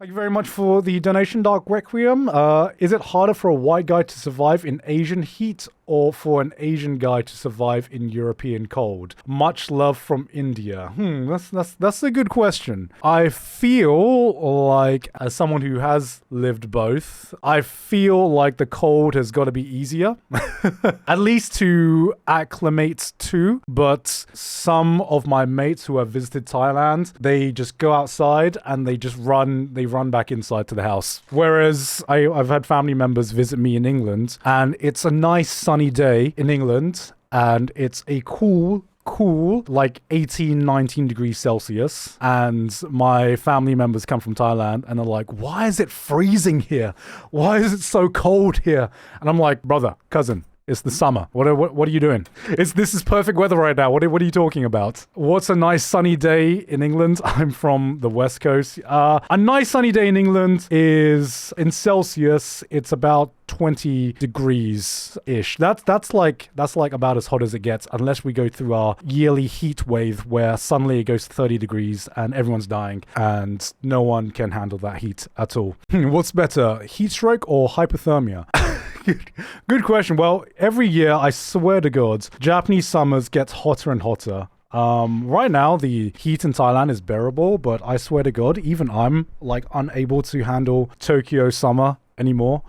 Thank you very much for the donation, Dark Requiem. Is it harder for a white guy to survive in Asian heat or for an Asian guy to survive in European cold? Much love from India. That's a good question. I feel like, as someone who has lived both, I feel like the cold has got to be easier, at least to acclimate to. But some of my mates who have visited Thailand, they just go outside and they run back inside to the house. Whereas I've had family members visit me in England, and it's a nice sunny day in England, and it's a cool, like 18, 19 degrees Celsius. And my family members come from Thailand and they're like, why is it freezing here? Why is it so cold here? And I'm like, brother, cousin, it's the summer. What are you doing? This is perfect weather right now. What are you talking about? What's a nice sunny day in England? I'm from the West Coast. A nice sunny day in England is, in Celsius, it's about 20 degrees-ish. That's like about as hot as it gets, unless we go through our yearly heat wave where suddenly it goes to 30 degrees and everyone's dying and no one can handle that heat at all. What's better, heat stroke or hypothermia? Good question. Well, every year, I swear to God, Japanese summers gets hotter and hotter. Right now, the heat in Thailand is bearable, but I swear to God, even I'm like unable to handle Tokyo summer anymore.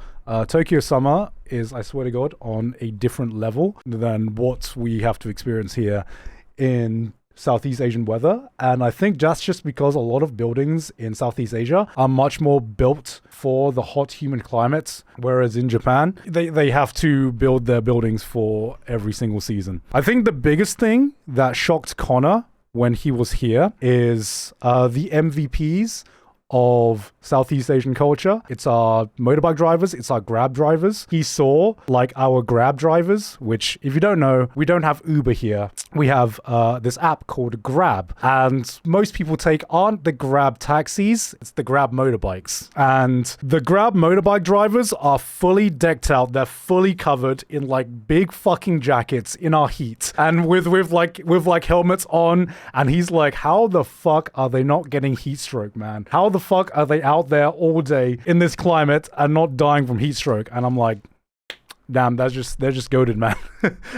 Tokyo summer is, I swear to God, on a different level than what we have to experience here in Southeast Asian weather. And I think that's just because a lot of buildings in Southeast Asia are much more built for the hot, humid climates, whereas in Japan, they have to build their buildings for every single season. I think the biggest thing that shocked Connor when he was here is the MVPs of Southeast Asian culture. It's our motorbike drivers, it's our Grab drivers. He saw like our Grab drivers, which if you don't know, we don't have Uber here. We have this app called Grab, and most people aren't the Grab taxis, it's the Grab motorbikes. And the Grab motorbike drivers are fully decked out, they're fully covered in like big fucking jackets in our heat and with like helmets on, and he's like, how the fuck are they not getting heat stroke, man? How the fuck are they out there all day in this climate and not dying from heat stroke? And I'm like, damn, they're just goated, man.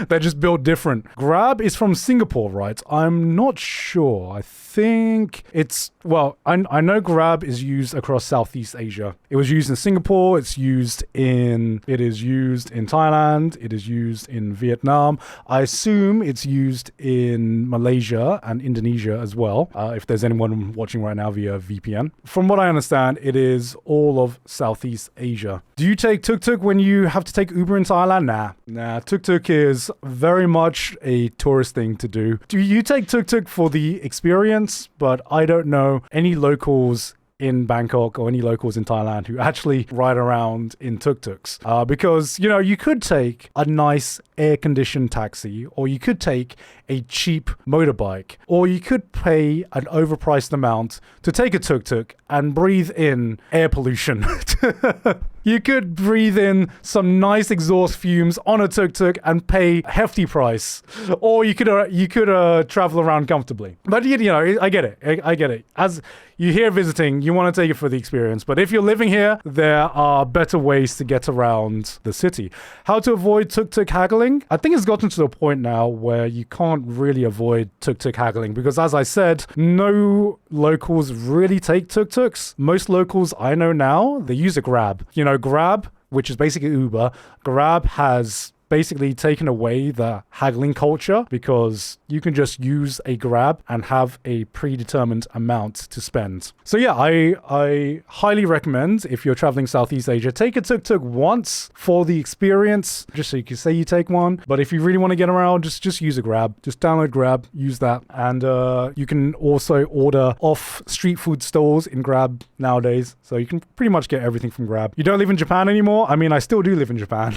They're just built different. Grab is from Singapore, right? I'm not sure. I think it's, well, I know Grab is used across Southeast Asia. It was used in Singapore. It is used in Thailand. It is used in Vietnam. I assume it's used in Malaysia and Indonesia as well. If there's anyone watching right now via VPN. From what I understand, it is all of Southeast Asia. Do you take tuk-tuk when you have to take Uber in Thailand? Nah. Tuk-tuk is very much a tourist thing to do. Do you take tuk-tuk for the experience? But I don't know any locals in Bangkok or any locals in Thailand who actually ride around in tuk-tuks. Because, you know, you could take a nice air-conditioned taxi, or you could take a cheap motorbike, or you could pay an overpriced amount to take a tuk-tuk and breathe in air pollution. You could breathe in some nice exhaust fumes on a tuk-tuk and pay a hefty price, or you could travel around comfortably. But you know, I get it. As you're here visiting, you want to take it for the experience. But if you're living here, there are better ways to get around the city. How to avoid tuk-tuk haggling? I think it's gotten to the point now where you can't really avoid tuk-tuk haggling because, as I said, no locals really take tuk-tuks. Most locals I know now, they use a Grab. You know, Grab, which is basically Uber, Grab has basically taken away the haggling culture because you can just use a Grab and have a predetermined amount to spend. So yeah, I highly recommend, if you're traveling Southeast Asia, take a tuk-tuk once for the experience, just so you can say you take one. But if you really want to get around, just use a Grab. Just download Grab, use that. And you can also order off street food stalls in Grab nowadays. So you can pretty much get everything from Grab. You don't live in Japan anymore? I mean, I still do live in Japan.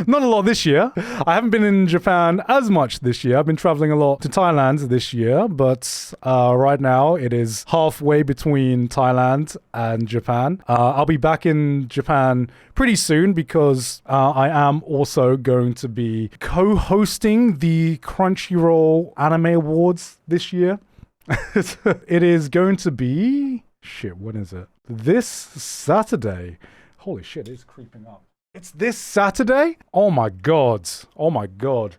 Not a lot this year. I haven't been in Japan as much this year. I've been traveling a lot to Thailand this year, but right now it is halfway between Thailand and Japan. I'll be back in Japan pretty soon because I am also going to be co-hosting the Crunchyroll Anime Awards this year. It is going to be Shit, when is it? This Saturday. Holy shit, it's creeping up. It's this Saturday? Oh my god. Oh my god.